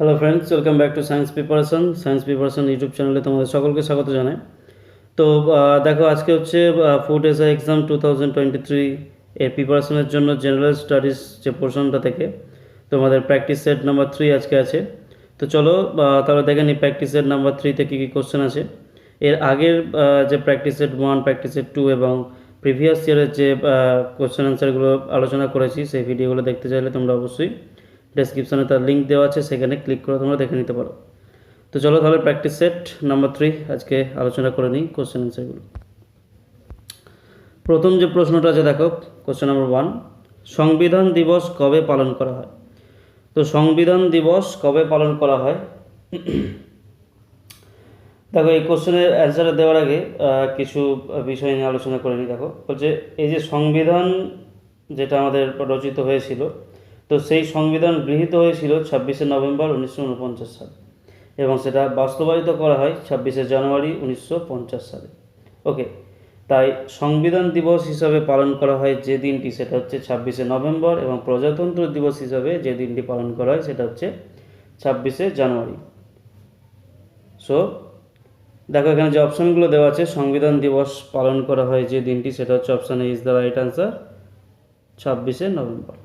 Hello friends, welcome back to science preparation YouTube চ্যানেলে তোমাদের সকলকে স্বাগত জানাই। তো দেখো, আজকে হচ্ছে ফুড এসআই এক্সাম 2023 এর প্রিপারেশনের জন্য জেনারেল স্টাডিজ যে পোর্শনটা থেকে তোমাদের প্র্যাকটিস সেট নাম্বার 3 আজকে আছে। তো চলো তাহলে দেখে নিই প্র্যাকটিস সেট নাম্বার 3তে কী কী কোশ্চেন আছে। এর আগের যে প্র্যাকটিস সেট 1, প্র্যাকটিস সেট 2 এবং প্রিভিয়াস ইয়ারের যে কোশ্চেন অ্যান্সারগুলো আলোচনা করেছি সেই ভিডিওগুলো দেখতে চাইলে তোমরা অবশ্যই ডেসক্রিপশনে তার লিঙ্ক দেওয়া আছে, সেখানে ক্লিক করে তোমরা দেখে নিতে পারো। তো চলো তাহলে প্র্যাকটিস সেট নাম্বার 3 আজকে আলোচনা করে নিই কোশ্চেন অ্যান্সারগুলো। প্রথম যে প্রশ্নটা আছে দেখো, কোশ্চেন নাম্বার 1, সংবিধান দিবস কবে পালন করা হয়? তো সংবিধান দিবস কবে পালন করা হয়, দেখো এই কোশ্চেনের অ্যান্সার দেওয়ার আগে কিছু বিষয় নিয়ে আলোচনা করে নিই। দেখো বলছে এই যে সংবিধান যেটা আমাদের রচিত হয়েছিল, তো সেই সংবিধান গৃহীত হয়েছিল 26শে নভেম্বর 1949 সালে এবং সেটা বাস্তবায়িত করা হয় 26শে জানুয়ারি 1950 সালে। ওকে, তাই সংবিধান দিবস হিসাবে পালন করা হয় যে দিনটি, সেটা হচ্ছে 26শে নভেম্বর, এবং প্রজাতন্ত্র দিবস হিসাবে যে দিনটি পালন করা হয় সেটা হচ্ছে 26শে জানুয়ারি। সো দেখো এখানে যে অপশানগুলো দেওয়া আছে, সংবিধান দিবস পালন করা হয় যে দিনটি, সেটা হচ্ছে option A is the right answer, 26শে নভেম্বর।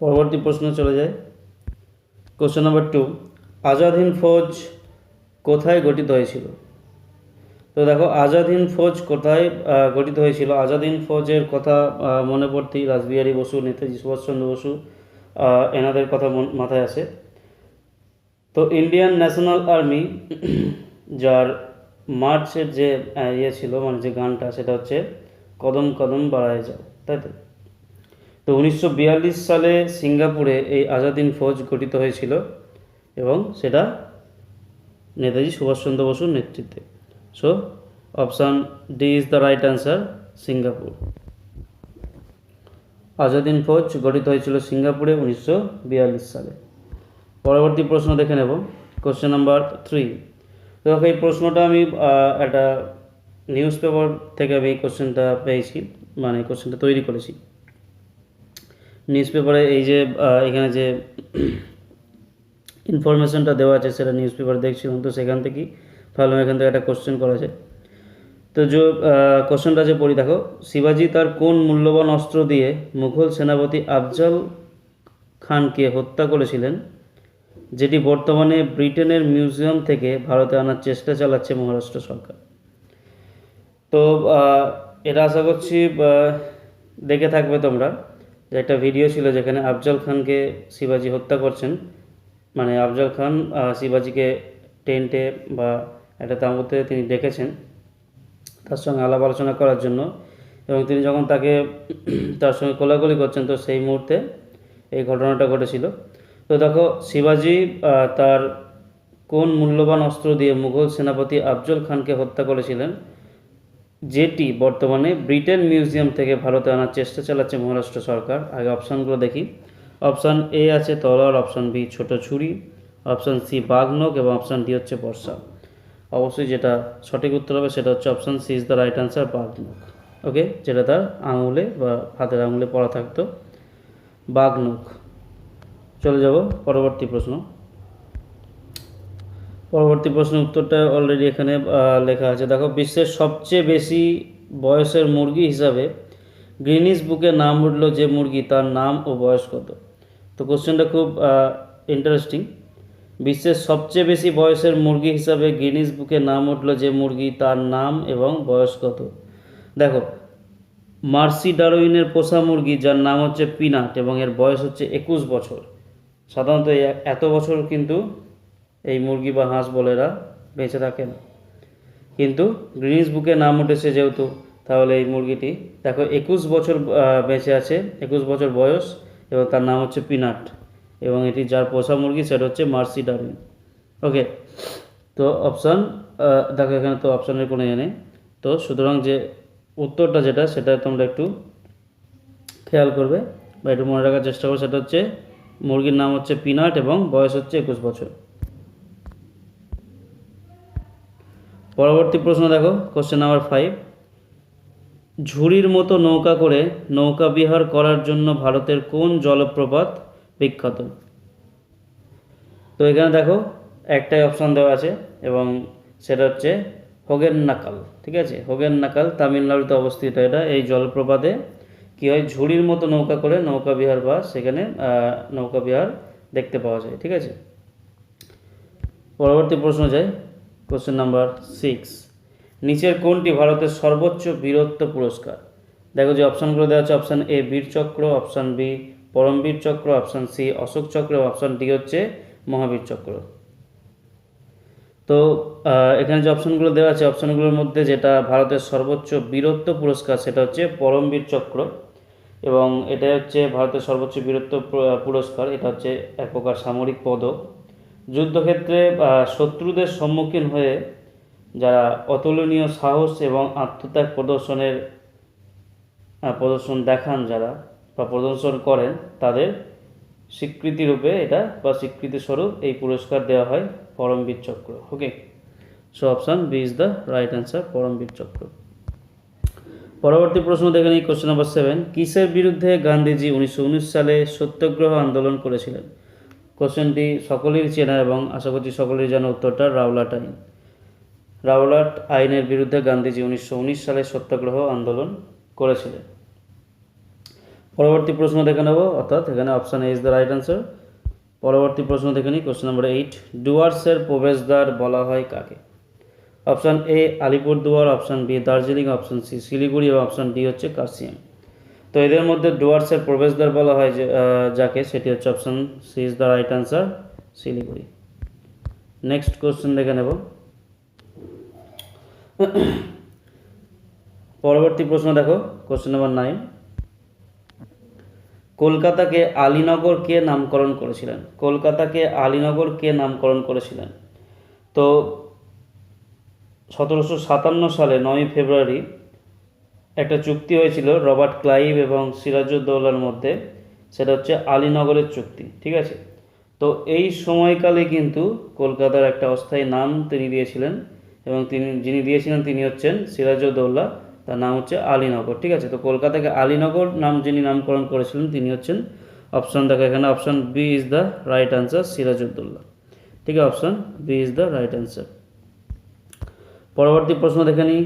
পরবর্তী প্রশ্ন চলে যায়, কোশ্চেন নাম্বার 2, আজাদ হিন্দ ফৌজ কোথায় গঠিত হয়েছিল? তো দেখো আজাদ হিন্দ ফৌজ কোথায় গঠিত হয়েছিল, আজাদ হিন্দ ফৌজের কথা মনে পড়তেই রাসবিহারী বসু, নেতাজি সুভাষচন্দ্র বসু এনাদের কথা মাথায় আসে। তো ইন্ডিয়ান ন্যাশনাল আর্মি যার মার্চের যে ইয়ে ছিল, মানে যে গানটা, সেটা হচ্ছে কদম কদম বাড়ায় যাও, তাই তো? তো 1942 সালে সিঙ্গাপুরে এই আজাদ হিন্দ ফৌজ গঠিত হয়েছিল এবং সেটা নেতাজি সুভাষচন্দ্র বসুর নেতৃত্বে। So option D is the right answer, Singapore. Azad Hind Fauj গঠিত হয়েছিল সিঙ্গাপুরে 1942 সালে। পরবর্তী প্রশ্ন দেখে নেব, কোশ্চেন নাম্বার 3। তো এই প্রশ্নটা আমি একটা নিউজ পেপার থেকে আমি এই কোশ্চেনটা পেয়েছি, মানে কোশ্চেনটা তৈরি করেছি নিউজ পেপারে। এই যে এখানে যে ইনফরমেশনটা দেওয়া আছে সেটা নিউজ পেপার দেখছিলাম, তো সেখান থেকেই ভাবলাম এখান থেকে একটা কোশ্চেন করা যায়। তো যে কোশ্চেনটা যে পড়ি দেখো, শিবাজি তার কোন মূল্যবান অস্ত্র দিয়ে মুঘল সেনাপতি আফজল খানকে হত্যা করেছিলেন, যেটি বর্তমানে ব্রিটেনের মিউজিয়াম থেকে ভারতে আনার চেষ্টা চালাচ্ছে মহারাষ্ট্র সরকার? তো এটা আশা করছি দেখে থাকবে তোমরা, যে একটা ভিডিও ছিল যেখানে আফজল খানকে শিবাজি হত্যা করছেন, মানে আফজল খান শিবাজিকে টেন্টে বা একটা তাঁবুতে তিনি ডেকেছেন তার সঙ্গে আলাপ আলোচনা করার জন্য, এবং তিনি যখন তাকে তার সঙ্গে কোলাকুলি করছেন, তো সেই মুহূর্তে এই ঘটনাটা ঘটেছিল। তো দেখো শিবাজি তার কোন মূল্যবান অস্ত্র দিয়ে মুঘল সেনাপতি আফজল খানকে হত্যা করেছিলেন, যেটি বর্তমানে ব্রিটেন মিউজিয়াম থেকে ভারতে আনার চেষ্টা চালাচ্ছে মহারাষ্ট্র সরকার? আগে অপশানগুলো দেখি। অপশান এ আছে তলোয়ার, অপশান বি ছোট ছুরি, অপশান সি বাঘনখ এবং অপশান ডি হচ্ছে বর্ষা। অবশ্যই যেটা সঠিক উত্তর হবে সেটা হচ্ছে option C is the right answer, বাঘনখ। ওকে, যেটা তার আঙুলে বা হাতের আঙুলে পড়া থাকতো, বাঘনখ। চলে যাব পরবর্তী প্রশ্ন। পরবর্তী প্রশ্নের উত্তরটা অলরেডি এখানে লেখা আছে। দেখো, বিশ্বের সবচেয়ে বেশি বয়সের মুরগি হিসাবে গ্রিনিস বুকে নাম উঠল যে মুরগি, তার নাম ও বয়স কত? তো কোশ্চেনটা খুব ইন্টারেস্টিং। বিশ্বের সবচেয়ে বেশি বয়সের মুরগি হিসাবে গিনিস বুকে নাম উঠল যে মুরগি, তার নাম এবং বয়স কত? দেখো, মার্সি ডারউইনের পোষা মুরগি যার নাম হচ্ছে পিনাট এবং এর বয়স হচ্ছে 21 বছর। সাধারণত এত বছর কিন্তু এই মুরগি বা হাঁস বলেরা বেঁচে থাকে না, কিন্তু গ্রিনিস বুকে নাম উঠেছে যেহেতু, তাহলে এই মুরগিটি দেখো 21 বছর বেঁচে আছে, 21 বছর বয়স, এবং তার নাম হচ্ছে পিনাট, এবং এটি যার পোষা মুরগি সেটা হচ্ছে মার্সি ডারউইন। ওকে, তো অপশান দেখো এখানে তো অপশানের কোনো ইয়ে নেই, তো সুতরাং যে উত্তরটা যেটা সেটা তোমরা একটু খেয়াল করবে বা একটু মনে রাখার চেষ্টা করবে, সেটা হচ্ছে মুরগির নাম হচ্ছে পিনাট এবং বয়স হচ্ছে 21 বছর। পরবর্তী প্রশ্ন দেখো, কোশ্চেন নাম্বার 5, ঝুড়ির মতো নৌকা করে নৌকা বিহার করার জন্য ভারতের কোন জলপ্রপাত বিখ্যাত? তো এখানে দেখো একটাই অপশান দেওয়া আছে এবং সেটা হচ্ছে হোগেননাকাল। ঠিক আছে, হোগেননাকাল তামিলনাড়ুতে অবস্থিত। এটা এই জলপ্রপাতে কী হয়, ঝুড়ির মতো নৌকা করে নৌকা বিহার বা সেখানে নৌকা বিহার দেখতে পাওয়া যায়। ঠিক আছে, পরবর্তী প্রশ্ন যাই, কোশ্চেন নাম্বার 6। নিচের কোনটি ভারতের সর্বোচ্চ বীরত্ব পুরস্কার? দেখো যে অপশানগুলো দেওয়া আছে, অপশান এ বীর চক্র, অপশান বি পরমবীর চক্র, অপশান সি অশোক চক্র, অপশান ডি হচ্ছে মহাবীর চক্র। তো এখানে যে অপশানগুলো দেওয়া আছে, অপশানগুলোর মধ্যে যেটা ভারতের সর্বোচ্চ বীরত্ব পুরস্কার সেটা হচ্ছে পরমবীর চক্র, এবং এটা হচ্ছে ভারতের সর্বোচ্চ বীরত্ব পুরস্কার। এটা হচ্ছে এক প্রকার সামরিক পদক। যুদ্ধক্ষেত্রে শত্রুদের সম্মুখীন হয়ে যারা অতুলনীয় সাহস এবং আত্মত্যাগ প্রদর্শন দেখান যারা বা প্রদর্শন করেন, তাদের স্বীকৃতিরূপে এটা বা স্বীকৃতিস্বরূপ এই পুরস্কার দেওয়া হয় Paramvir Chakra. Okay, so option B is the right answer, Paramvir Chakra. পরবর্তী প্রশ্ন দেখে নিই, কোশ্চেন নাম্বার 7। কিসের বিরুদ্ধে গান্ধীজি 1919 সালে সত্যাগ্রহ আন্দোলন করেছিলেন? কোশ্চেনটি সকলেরই চেনা এবং আশা করছি সকলেরই জানা উত্তরটা রাওলাট আইন। রাওলাট আইনের বিরুদ্ধে গান্ধীজি 1919 সালে সত্যাগ্রহ আন্দোলন করেছিলেন। পরবর্তী প্রশ্ন দেখে নেব, অর্থাৎ এখানে option A is the right answer. পরবর্তী প্রশ্ন দেখে নিই, কোশ্চেন নাম্বার 8। ডুয়ার্সের প্রবেশদ্বার বলা হয় কাকে? Option A Alipurduar, option B Darjeeling, option C Siliguri এবং অপশান ডি হচ্ছে কার্সিয়াং। তো এদের মধ্যে ডুয়ার্সের প্রবেশদ্বার বলা হয় যে যাকে, সেটি হচ্ছে option C is the right answer, Siliguri. Next question দেখে নেব। পরবর্তী প্রশ্ন দেখো, কোশ্চেন নাম্বার 9। কলকাতাকে আলীনগর কে নামকরণ করেছিলেন? কলকাতাকে আলীনগর কে নামকরণ করেছিলেন? তো 1757 সালে 9 ফেব্রুয়ারি একটা চুক্তি হয়েছিল রবার্ট ক্লাইভ এবং সিরাজউদ্দৌলার মধ্যে, সেটা হচ্ছে আলীনগরের চুক্তি। ঠিক আছে, তো এই সময়কালে কিন্তু কলকাতার একটা অস্থায়ী নাম তিনি দিয়েছিলেন, এবং যিনি দিয়েছিলেন তিনি হচ্ছেন সিরাজউদ্দৌলা, তার নাম হচ্ছে আলীনগর। ঠিক আছে, তো কলকাতাকে আলীনগর নাম যিনি নামকরণ করেছিলেন তিনি হচ্ছেন, অপশান দেখো এখানে option B is the right answer, Sirajuddaulah. ঠিক আছে, option B is the right answer. পরবর্তী প্রশ্ন দেখে নিই,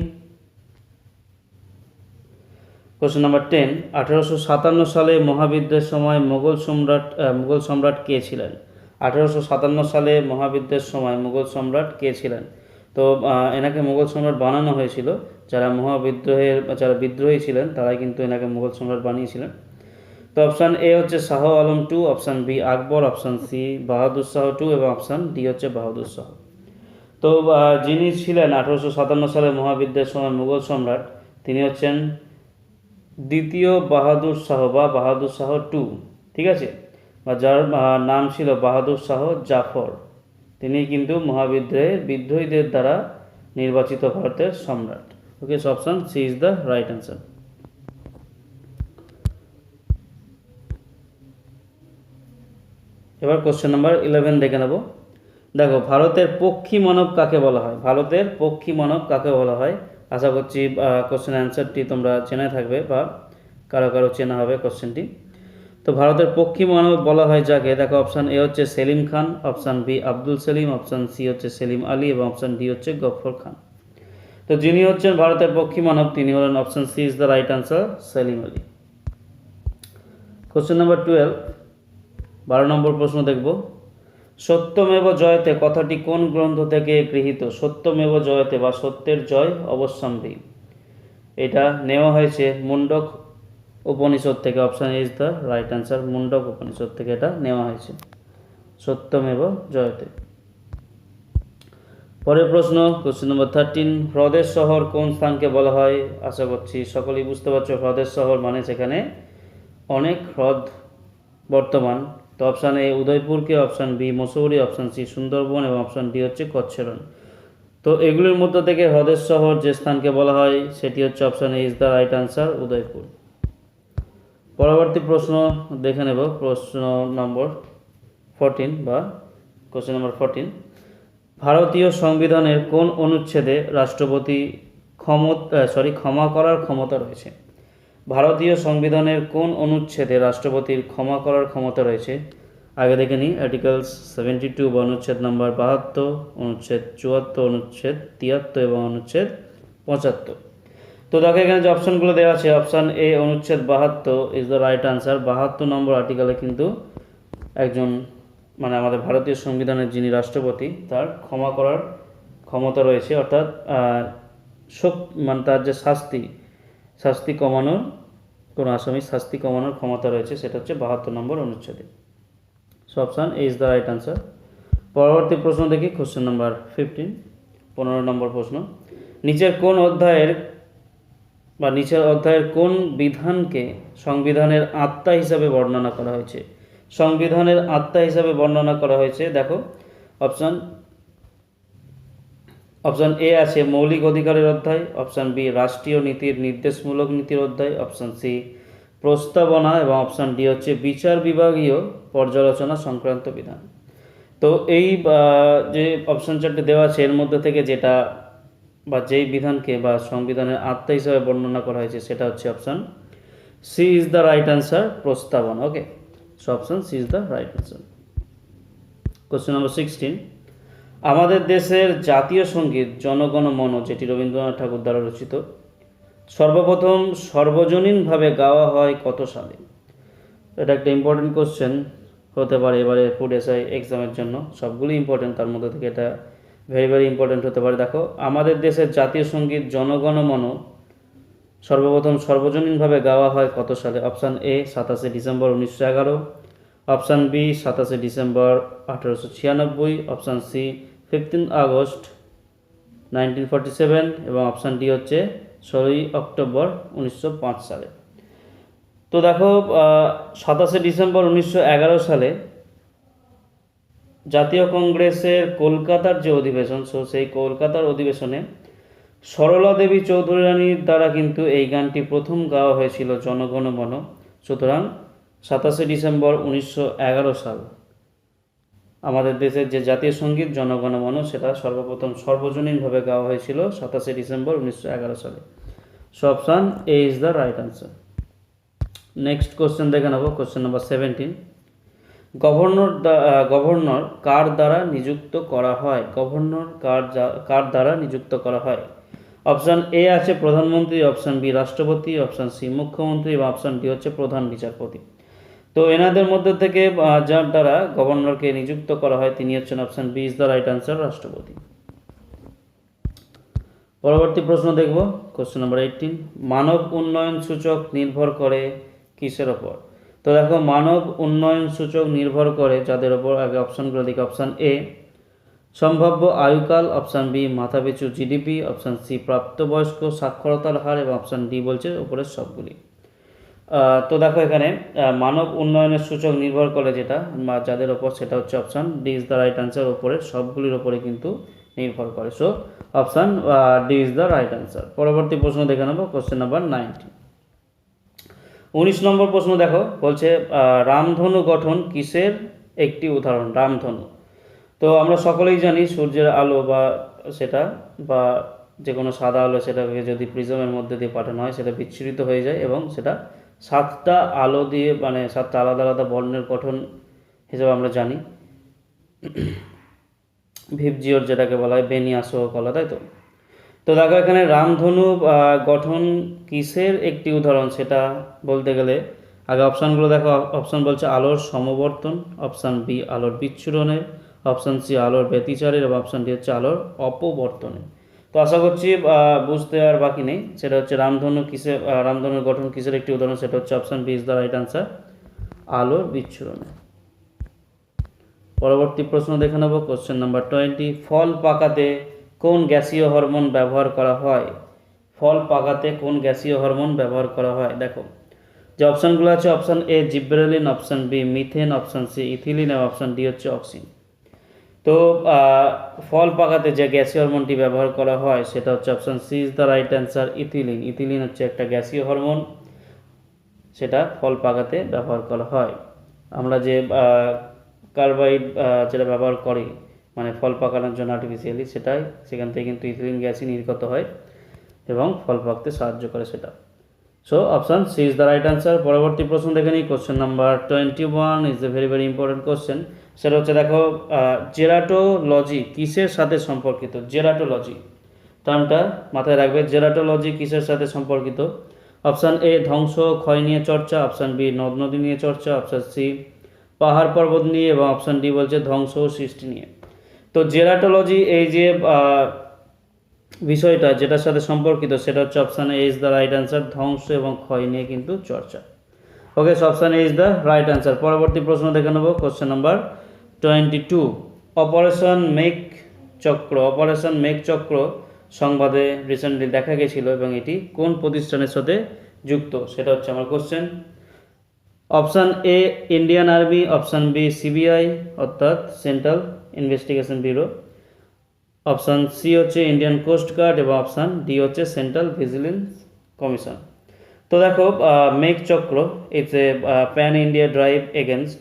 কোশ্চেন নাম্বার 10। 1857 সালে মহাবিদ্যের সময় মুঘল সম্রাট কে ছিলেন? 1857 সালে মহাবিদ্যের সময় মুঘল সম্রাট কে ছিলেন? তো এনাকে মুঘল সম্রাট বানানো হয়েছিল, যারা বিদ্রোহী ছিলেন তারাই কিন্তু এনাকে মুঘল সম্রাট বানিয়েছিলেন। তো অপশান এ হচ্ছে শাহ আলম 2, অপশান বি আকবর, অপশান সি বাহাদুর শাহ 2 এবং অপশান ডি হচ্ছে বাহাদুর শাহ। তো যিনি ছিলেন 1857 সালে মহাবিদ্যের সময় মুঘল সম্রাট, তিনি হচ্ছেন দ্বিতীয় বাহাদুর শাহ বা বাহাদুর শাহ 2। ঠিক আছে, বা যার নাম ছিল বাহাদুর শাহ জাফর। তিনি কিন্তু বিদ্রোহীদের দ্বারা নির্বাচিত ভারতের সম্রাট। Okay, option C is the right answer. এবার কোশ্চেন নাম্বার 11 দেখে নেব। দেখো, ভারতের পক্ষী মানব কাকে বলা হয়? ভারতের পক্ষী মানব কাকে বলা হয়? আশা করছি কোশ্চেন অ্যান্সারটি তোমরা চেনে থাকবে বা কারো কারো চেনা হবে কোশ্চেনটি। তো ভারতের পক্ষী মানব বলা হয় যাকে, দেখো অপশান এ হচ্ছে Salim Khan, option B Abdul Salim, option C হচ্ছে সেলিম আলী এবং অপশান ডি হচ্ছে গফর খান। তো যিনি হচ্ছেন ভারতের পক্ষী মানব তিনি হলেন, option C is the right answer, Salim Ali. Question number 12, 12 নম্বর প্রশ্ন দেখব। সত্যমেব জয়তে কথাটি কোন গ্রন্থ থেকে গৃহীত? সত্যমেব জয়তে বা সত্যের জয় অবশ্যম্ভাবী, এটা নেওয়া হয়েছে মুন্ডক উপনিষদ থেকে। Option is the right answer, Mundaka Upanishad থেকে এটা নেওয়া হয়েছে, সত্যমেব জয়তে। পরের প্রশ্ন, কোশ্চেন নম্বর 13। হ্রদের শহর কোন স্থানকে বলা হয়? আশা করছি সকলেই বুঝতে পারছো, হ্রদের শহর মানে সেখানে অনেক হ্রদ বর্তমান। তো অপশান এ উদয়পুরকে, option B Mussoorie, option C Sundarban এবং অপশান ডি হচ্ছে কচ্ছরণ। তো এগুলির মধ্য থেকে হ্রদের শহর যে স্থানকে বলা হয় সেটি হচ্ছে option A is the right answer, Udaipur. পরবর্তী প্রশ্ন দেখে নেব, প্রশ্ন নম্বর 14 বা কোশ্চেন নম্বর 14। ভারতীয় সংবিধানের কোন অনুচ্ছেদে রাষ্ট্রপতি ক্ষমা করার ক্ষমতা রয়েছে। ভারতীয় সংবিধানের কোন অনুচ্ছেদে রাষ্ট্রপতির ক্ষমা করার ক্ষমতা রয়েছে? আগে দেখে নিই, আর্টিকেলস 72 বা অনুচ্ছেদ নম্বর 72, অনুচ্ছেদ 74, অনুচ্ছেদ 73 এবং অনুচ্ছেদ 75। তো দেখো এখানে যে অপশানগুলো দেওয়া আছে, অপশান এ অনুচ্ছেদ 72 ইজ দ্য রাইট আনসার। 72 নম্বর আর্টিকেলে কিন্তু একজন মানে আমাদের ভারতীয় সংবিধানের যিনি রাষ্ট্রপতি তার ক্ষমা করার ক্ষমতা রয়েছে, অর্থাৎ মানে তার যে শাস্তি কমানোর, কোনো আসামির শাস্তি কমানোর ক্ষমতা রয়েছে, সেটা হচ্ছে 72 নম্বর অনুচ্ছেদে। So option A is the right answer. পরবর্তী প্রশ্ন দেখি, কোশ্চেন নাম্বার 15, 15 নম্বর প্রশ্ন। নিচের অধ্যায়ের কোন বিধানকে সংবিধানের আত্মা হিসাবে বর্ণনা করা হয়েছে? সংবিধানের আত্মা হিসাবে বর্ণনা করা হয়েছে, দেখো অপশান এ আছে মৌলিক অধিকারের অধ্যায়, অপশান বি রাষ্ট্রীয় নীতির নির্দেশমূলক নীতির অধ্যায়, অপশান সি প্রস্তাবনা এবং অপশান ডি হচ্ছে বিচার বিভাগীয় পর্যালোচনা সংক্রান্ত বিধান। তো এই যে অপশান চারটে দেওয়া আছে এর মধ্যে থেকে যেটা বা যেই বিধানকে বা সংবিধানের আত্মা হিসাবে বর্ণনা করা হয়েছে সেটা হচ্ছে option C is the right answer, প্রস্তাবনা। Okay, so option C is the right answer. Question number 16, আমাদের দেশের জাতীয় সঙ্গীত জনগণ মন, যেটি রবীন্দ্রনাথ ঠাকুর দ্বারা রচিত, সর্বপ্রথম সর্বজনীনভাবে গাওয়া হয় কত সালে? এটা একটা ইম্পর্টেন্ট কোশ্চেন হতে পারে এবারে ফুড এসআই এক্সামের জন্য। সবগুলি ইম্পর্টেন্ট, তার মধ্যে থেকে এটা ভেরি ভেরি ইম্পর্টেন্ট হতে পারে। দেখো আমাদের দেশের জাতীয় সঙ্গীত জনগণ মন সর্বপ্রথম সর্বজনীনভাবে গাওয়া হয় কত সালে? Option A 27 December 1911, option B 27 December 1896, option C 15 August 1947 এবং অপশান ডি হচ্ছে 16 অক্টোবর 1905 সালে। তো দেখো 27 ডিসেম্বর 1911 সালে জাতীয় কংগ্রেসের কলকাতার যে অধিবেশন, সেই কলকাতার অধিবেশনে সরলা দেবী চৌধুরী রানীর দ্বারা কিন্তু এই গানটি প্রথম গাওয়া হয়েছিল, জনগণ মন। সুতরাং 27 ডিসেম্বর 1911 সাল আমাদের দেশের যে জাতীয় সঙ্গীত জনগণ মন সেটা সর্বপ্রথম সর্বজনীনভাবে গাওয়া হয়েছিল 27 ডিসেম্বর 1911 সালে। So option A is the right answer. Next question দেখে নেব, কোশ্চেন নাম্বার 17, গভর্নর কার দ্বারা নিযুক্ত করা হয়? গভর্নর কার দ্বারা নিযুক্ত করা হয়? অপশান এ আছে প্রধানমন্ত্রী, অপশান বি রাষ্ট্রপতি, অপশান সি মুখ্যমন্ত্রী এবং অপশান ডি হচ্ছে প্রধান বিচারপতি। তো এনাদের মধ্যে থেকে যার দ্বারা গভর্নরকে নিযুক্ত করা হয় তিনি হচ্ছেন option B is the right answer, রাষ্ট্রপতি। পরবর্তী প্রশ্ন দেখব, কোশ্চেন নাম্বার 18, মানব উন্নয়ন সূচক নির্ভর করে কিসের ওপর? তো দেখো মানব উন্নয়ন সূচক নির্ভর করে যাদের ওপর, আগে অপশানগুলো দেখি। অপশান এ সম্ভাব্য আয়ুকাল, অপশান বি মাথাপিছু জিডিপি, অপশান সি প্রাপ্তবয়স্ক সাক্ষরতার হার এবং অপশান ডি বলছে উপরের সবগুলি। তো দেখো এখানে মানব উন্নয়নের সূচক নির্ভর করে যেটা যাদের ওপর, সেটা হচ্ছে option D is the right answer, উপরের সবগুলির ওপরে কিন্তু নির্ভর করে। So option D is the right answer. পরবর্তী প্রশ্ন দেখে নেব, কোশ্চেন নাম্বার 19, 19 নম্বর প্রশ্ন দেখো, বলছে রামধনু গঠন কিসের একটি উদাহরণ? রামধনু তো আমরা সকলেই জানি সূর্যের আলো বা যে কোনো সাদা আলো সেটাকে যদি প্রিজমের মধ্যে দিয়ে পাঠানো হয় সেটা বিচ্ছুরিত হয়ে যায় এবং সেটা 7টা আলো দিয়ে, মানে 7টা আলাদা আলাদা বর্ণের গঠন হিসেবে আমরা জানি। ভিবজিওর যেটাকে বলা হয় বেনিয়াসহ কলা, তাই তো? তো দেখো এখানে রামধনু গঠন কিসের একটি উদাহরণ সেটা বলতে গেলে আগে অপশানগুলো দেখো। অপশান বলছে আলোর সমবর্তন, অপশান বি আলোর বিচ্ছুরণের, অপশান সি আলোর ব্যতিচারের এবং অপশান ডি হচ্ছে আলোর অপবর্তনের। তো আশা করছি বুঝতে আর বাকি নেই। সেটা হচ্ছে রামধনুর গঠন কিসের একটি উদাহরণ, সেটা হচ্ছে option B is the right answer, আলোর বিচ্ছুরণের। পরবর্তী প্রশ্ন দেখে নেব, কোশ্চেন নাম্বার 20, ফল পাকাতে কোন গ্যাসীয় হরমোন ব্যবহার করা হয়? ফল পাকাতে কোন গ্যাসীয় হরমোন ব্যবহার করা হয়? দেখো যে অপশানগুলো আছে, option A gibberellin, option B methane, option C ethylene এবং অপশান ডি হচ্ছে অক্সিন। তো ফল পাকাতে যে গ্যাসীয় হরমোনটি ব্যবহার করা হয় সেটা হচ্ছে option C is the right answer, ethylene. Ethylene হচ্ছে একটা গ্যাসীয় হরমোন, সেটা ফল পাকাতে ব্যবহার করা হয়। আমরা যে কার্বাইড যেটা ব্যবহার করি মানে ফল পাকানোর জন্য আর্টিফিশিয়ালি, সেখান থেকে কিন্তু ইথিলিন গ্যাসই নির্গত হয়। এবং ফল পাকতে সাহায্য করে সেটা। So option C is the right answer. পরবর্তী প্রশ্ন দেখে নিই। Question number 21 is a very very important question. সেটা হচ্ছে দেখো, জেরাটোলজি কিসের সাথে সম্পর্কিত? জেরাটোলজি টার্মটা মাথায় রাখবে। জেরাটোলজি কিসের সাথে সম্পর্কিত? অপশান এ ধ্বংস ক্ষয় নিয়ে চর্চা, অপশান বি নদ নদী নিয়ে চর্চা, অপশান সি পাহাড় পর্বত নিয়ে, এবং অপশান ডি বলছে ধ্বংস ও সৃষ্টি নিয়ে। তো জেরাটোলজি এই যে বিষয়টা যেটার সাথে সম্পর্কিত সেটা হচ্ছে option A is the right answer. ধ্বংস এবং ক্ষয় নিয়ে কিন্তু চর্চা। Okay, so option A is the right answer. পরবর্তী প্রশ্ন দেখে নেব। কোশ্চেন নাম্বার 22, অপারেশন মেঘ চক্র। অপারেশন মেঘ চক্র সংবাদে রিসেন্টলি দেখা গেছিল এবং এটি কোন প্রতিষ্ঠানের সাথে যুক্ত সেটা হচ্ছে আমার question. Option A Indian army, option B CBI অর্থাৎ central investigation bureau, option C হচ্ছে ইন্ডিয়ান কোস্ট গার্ড, এবং অপশান ডি হচ্ছে সেন্ট্রাল ভিজিলেন্স কমিশন। তো দেখো, Megh Chakra it's a pan India drive against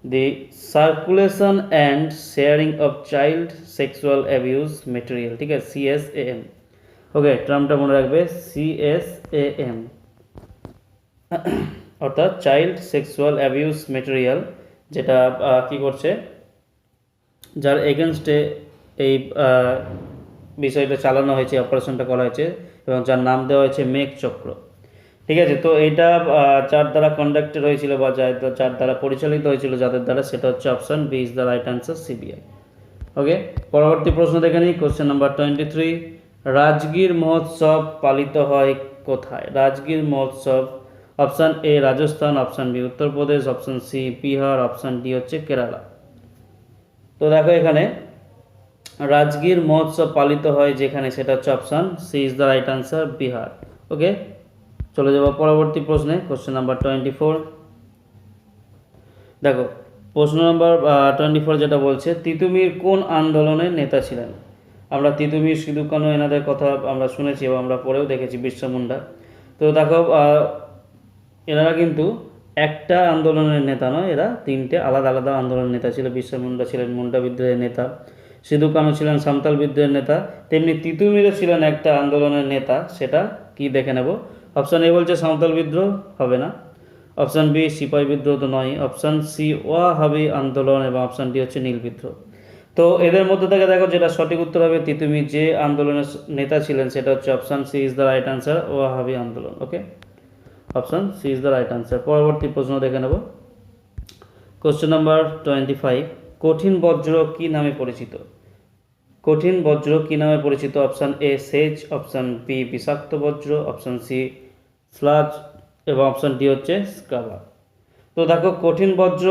the circulation and sharing of child sexual abuse material, ঠিক আছে, CSAM। ওকে, টার্মটা মনে রাখবে, CSAM অর্থাৎ চাইল্ড সেক্সুয়াল অ্যাবিউজ মেটেরিয়াল, যেটা কি করছে, যার এগেনস্টে এই বিষয়টা চালানো হয়েছে, অপারেশনটা করা হয়েছে, এবং যার নাম দেওয়া হয়েছে মেঘ চক্র। ঠিক আছে, তো এইটা যার দ্বারা কন্ডাক্টেড হয়েছিল বা যার দ্বারা পরিচালিত হয়েছিল, যাদের দ্বারা, সেটা হচ্ছে option B is the right answer, CBI. Okay, পরবর্তী প্রশ্ন দেখে নিই। কোশ্চেন নাম্বার 23, রাজগীর মহোৎসব পালিত হয় কোথায়? রাজগীর মহোৎসব, option A Rajasthan, option B Uttar Pradesh, option C Bihar, option D হচ্ছে কেরালা। তো দেখো এখানে রাজগীর মহোৎসব পালিত হয় যেখানে, সেটা হচ্ছে option C is the right answer, Bihar. Okay, চলে যাব পরবর্তী প্রশ্নে। কোশ্চেন নাম্বার 24, দেখো প্রশ্ন নাম্বার 24 যেটা বলছে, তিতুমির কোন আন্দোলনের নেতা ছিলেন? আমরা তিতুমির, সিধু কানু এনাদের কথা আমরা শুনেছি এবং আমরা পড়েও দেখেছি, বিরসা মুন্ডা। তো দেখো, এনারা কিন্তু একটা আন্দোলনের নেতা নয়, এরা তিনটে আলাদা আলাদা আন্দোলনের নেতা ছিল। বিরসা মুন্ডা ছিলেন মুন্ডা বিদ্রোহের নেতা, সিধু কানু ছিলেন সাঁওতাল বিদ্রোহের নেতা, তেমনি তিতুমিরও ছিলেন একটা আন্দোলনের নেতা। সেটা কি দেখে নেব। অপশান এ বলছে সাঁওতাল বিদ্রোহ, হবে না। অপশান বি সিপাহী বিদ্রোহ, তো নয়। অপশান সি ওয়াহাবি আন্দোলন, এবং অপশান ডি হচ্ছে নীল বিদ্রোহ। তো এদের মধ্যে থেকে দেখো যেটা সঠিক উত্তর হবে, তিতুমির যে আন্দোলনের নেতা ছিলেন সেটা হচ্ছে option C is the right answer, Wahabi আন্দোলন। Okay, option C is the right answer. পরবর্তী প্রশ্ন দেখে নেব। কোশ্চেন নাম্বার 25, কঠিন বজ্র কি নামে পরিচিত? কঠিন বজ্র কি নামে পরিচিত? Option A sage, option B বিষাক্ত বজ্র, অপশান সি স্লাজ, এবং অপশান ডি হচ্ছে স্ক্রাবার। তো দেখো, কঠিন বজ্র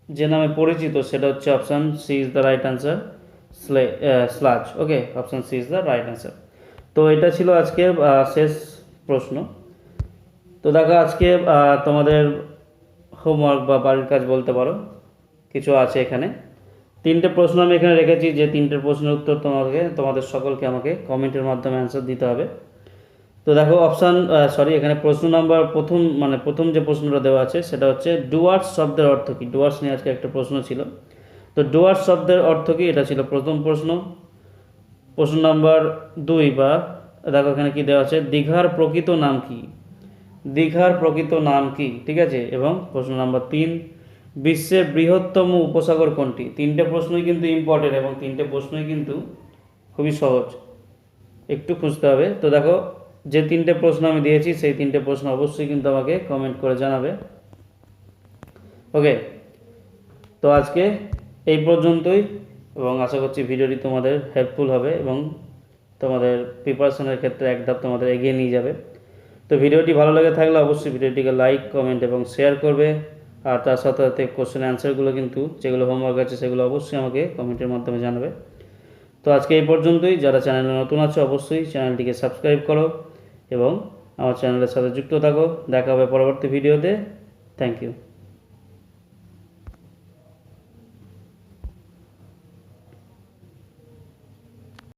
যে নামে পরিচিত সেটা হচ্ছে option C is the right answer, sludge. Okay, option C is the right answer. তো এটা ছিল আজকে শেষ প্রশ্ন। তো দেখো, আজকে তোমাদের হোমওয়ার্ক বা বাড়ির কাজ বলতে পারো কিছু আছে এখানে। তিনটে প্রশ্ন আমি এখানে রেখেছি, যে তিনটে প্রশ্নের উত্তর তোমাদের সকলকে আমাকে কমেন্টের মাধ্যমে অ্যান্সার দিতে হবে। তো দেখো, এখানে প্রশ্ন নাম্বার প্রথম যে প্রশ্নটা দেওয়া আছে সেটা হচ্ছে ডুয়ার্স শব্দের অর্থ কী? ডুয়ার্স নিয়ে আজকে একটা প্রশ্ন ছিল। তো ডুয়ার্স শব্দের অর্থ কী, এটা ছিল প্রথম প্রশ্ন। প্রশ্ন নাম্বার 2, বা দেখো এখানে কি দেওয়া আছে, দীঘার প্রকৃত নাম কি? দীঘার প্রকৃত নাম কি? ঠিক আছে। এবং প্রশ্ন নাম্বার 3, বিশ্বের বৃহত্তম উপসাগর কোনটি? তিনটে প্রশ্নই কিন্তু ইম্পর্টেন্ট এবং তিনটে প্রশ্নই কিন্তু খুবই সহজ, একটু খুঁজতে হবে। তো দেখো, যে তিনটে প্রশ্ন আমি দিয়েছি সেই তিনটে প্রশ্ন অবশ্যই কিন্তু আমাকে কমেন্ট করে জানাবে। ওকে, তো আজকে এই পর্যন্তই, এবং আশা করছি ভিডিওটি তোমাদের হেল্পফুল হবে এবং তোমাদের প্রিপারেশনের ক্ষেত্রে এক ধাপ তোমাদের এগিয়ে নিয়ে যাবে। তো ভিডিওটি ভালো লেগে থাকলে অবশ্যই ভিডিওটিকে লাইক, কমেন্ট এবং শেয়ার করবে। আর তার সাথে সাথে কোশ্চেন অ্যান্সারগুলো কিন্তু যেগুলো হোমওয়ার্ক আছে সেগুলো অবশ্যই আমাকে কমেন্টের মাধ্যমে জানাবে। তো আজকে এই পর্যন্তই। যারা চ্যানেলে নতুন আছে অবশ্যই চ্যানেলটিকে সাবস্ক্রাইব করো এবং আমার চ্যানেলের সাথে যুক্ত থাকো। দেখা হবে পরবর্তী ভিডিওতে। Thank you.